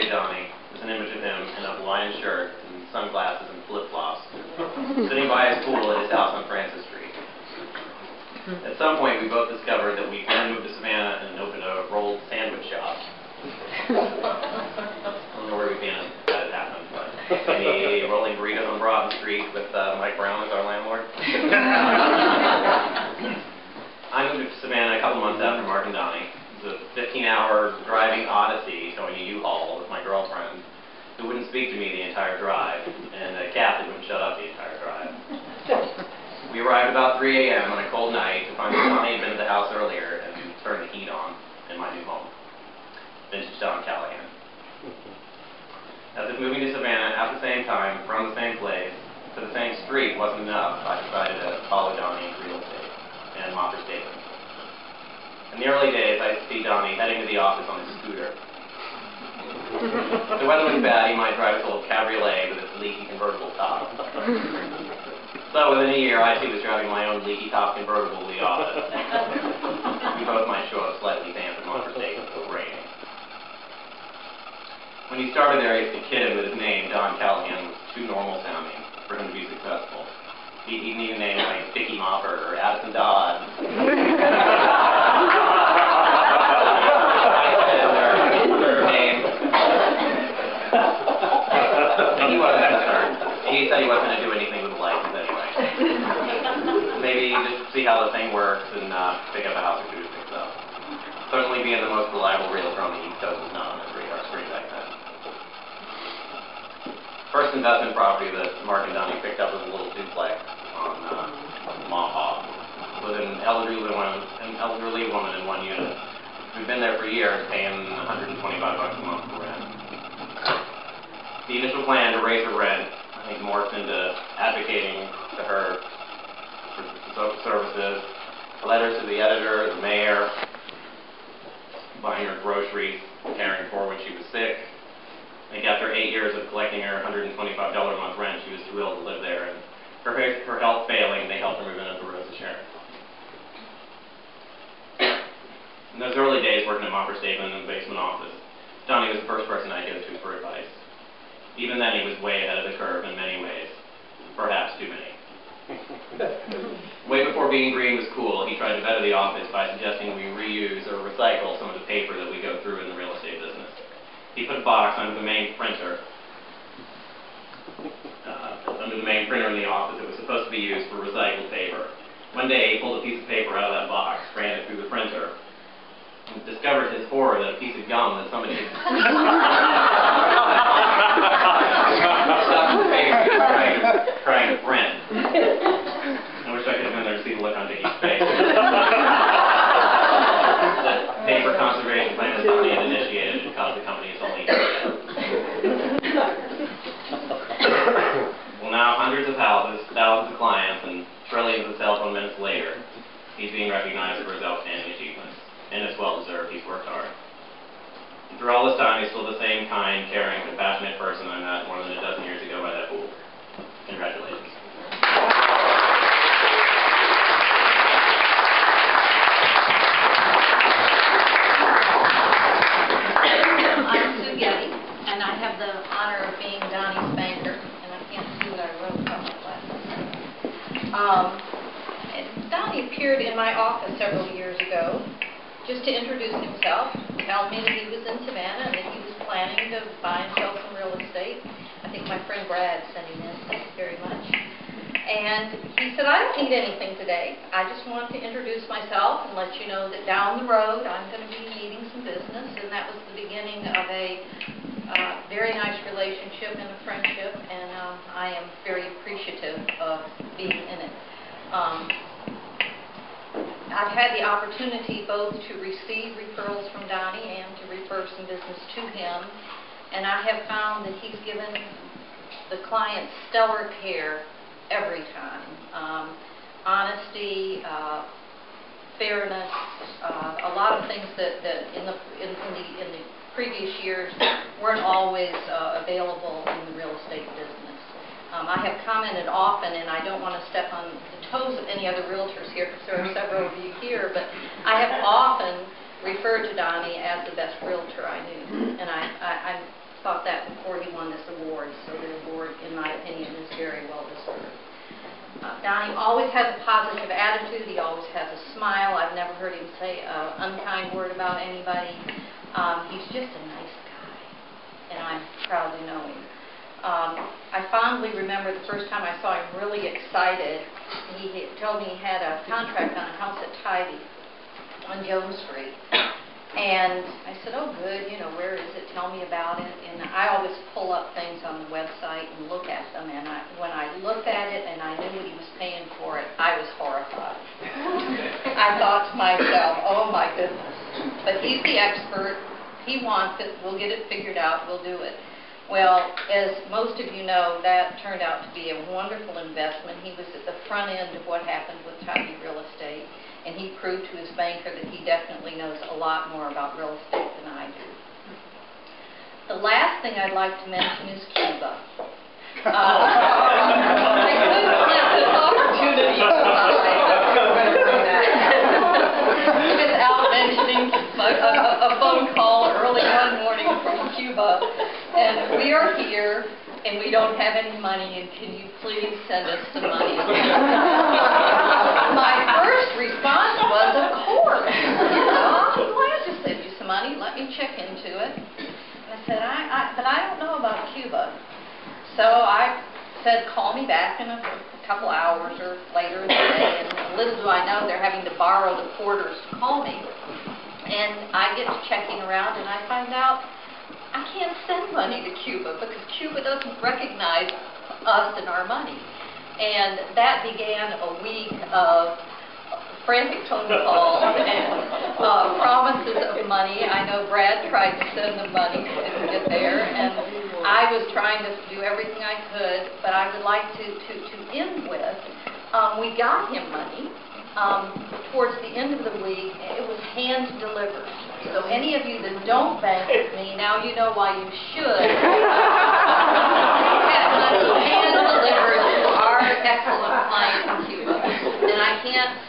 Look at Donnie. There's an image of him in a Hawaiian shirt and sunglasses and flip-flops, sitting by his pool at his house on Francis Street. At some point, we both discovered that we could move to Savannah and open a rolled sandwich shop. I don't know where we'd be in it if that had happened, but maybe rolling burritos on Broad Street with Mike Brown as our landlord. I moved to Savannah a couple months after Mark and Donnie. It was a 15-hour driving odyssey towing a U-Haul with my girlfriend, who wouldn't speak to me the entire drive, and a cat that wouldn't shut up the entire drive. We arrived about 3 a.m. on a cold night to find that Donnie had been at the house earlier and turned the heat on in my new home. Vintage Don Callahan. As if moving to Savannah at the same time, from the same place, to the same street wasn't enough, I decided to follow Donnie into real estate and Mofford Staples. In the early days, I used to see Donnie heading to the office on his scooter. If the weather was bad, he might drive his old cabriolet with its leaky convertible top. So within a year, I too was driving my own leaky top convertible to the office. We both might show up slightly damp in Mofford Staples with rain. When he started there, I used to kid him that his name, Don Callahan, was too normal sounding for him to be successful. He'd need a name like Dickie Mofford or Addison Dodd. He wasn't concerned. He said he wasn't going to do anything with the license anyway. Maybe just see how the thing works and pick up a house or two to fix up. Certainly being the most reliable realtor on the East Coast was not on his radar screen back then. First investment property that Mark and Donnie picked up was a little duplex on Maha. It was an elderly woman in one unit. We've been there for years, paying $125 a month for rent. The initial plan to raise her rent, I think, morphed into advocating to her for social services, letters to the editor, the mayor, buying her groceries, caring for her when she was sick. I think after 8 years of collecting her $125 a month rent, she was too ill to live there, and her health failing, they helped her move in as a Rosa Sharon. In those early days working at Mofford Staples in the basement office, Donnie was the first person I'd go to for advice. Even then, he was way ahead of the curve in many ways, perhaps too many. Way before being green was cool, he tried to better the office by suggesting we reuse or recycle some of the paper that we go through in the real estate business. He put a box under the main printer, in the office that was supposed to be used for recycled paper. One day, he pulled a piece of paper out of that box, ran it through the printer, and discovered his horror that a piece of gum that somebody had stuck in the paper trying to print. I wish I could have been there to see the look on Dickie's face. The paper conservation plan that Donnie had initiated had caused the company its only Well, now hundreds of houses, thousands of clients, and trillions of cell phone minutes later, he's being recognized for his outstanding achievements. And it's well deserved. He's worked hard. And through all this time, he's still the same kind, caring, compassionate person I met more than a dozen years ago by that pool. Congratulations. I'm Sue Getty, and I have the honor of being Donnie's banker, and I can't see what I wrote on my glasses. Donnie appeared in my office several years ago just to introduce himself, tell me that he was in Savannah and that he was planning to buy and sell some real estate. I think my friend Brad sent him in. Thank you very much. And he said, I don't need anything today. I just want to introduce myself and let you know that down the road I'm going to be needing some business. And that was the beginning of a very nice relationship and a friendship, and I am very appreciative of being in it. I've had the opportunity both to receive referrals from Donnie and to refer some business to him, and I have found that he's given the client stellar care every time. Honesty, fairness, a lot of things that in the previous years weren't always available in the real estate business. I have commented often, and I don't want to step on the toes of any other realtors here because there are several of you here, but I have often referred to Donnie as the best realtor I knew. And I'm thought that before he won this award, so the award, in my opinion, is very well deserved. Donnie always has a positive attitude. He always has a smile. I've never heard him say an unkind word about anybody. He's just a nice guy, and I'm proud to know him. I fondly remember the first time I saw him really excited. He told me he had a contract on a house at Tybee on Jones Street. And I said, oh, good, you know, where is it? Tell me about it. And I always pull up things on the website and look at them. And when I looked at it and I knew what he was paying for it, I was horrified. I thought to myself, oh, my goodness. But he's the expert. He wants it. We'll get it figured out. We'll do it. Well, as most of you know, that turned out to be a wonderful investment. He was at the front end of what happened with Tybee real estate. And he proved to his banker that he definitely knows a lot more about real estate than I do. The last thing I'd like to mention is Cuba. I couldn't let this opportunity without mentioning a phone call early one morning from Cuba. And we are here, and we don't have any money, and can you please send us some money? My first response was, of course. You know, I'll be glad to send you some money. Let me check into it. And I said, but I don't know about Cuba. So I said, call me back in a couple hours or later in the day. And little do I know, they're having to borrow the porters to call me. And I get to checking around, and I find out I can't send money to Cuba because Cuba doesn't recognize us and our money. And that began a week of frantic phone calls and promises of money. I know Brad tried to send the money, didn't get there, and I was trying to do everything I could, but I would like to end with, we got him money. Towards the end of the week, it was hand-delivered. So any of you that don't bank with me, now you know why you should. Have money hand-delivered to our excellent client in Cuba. And I can't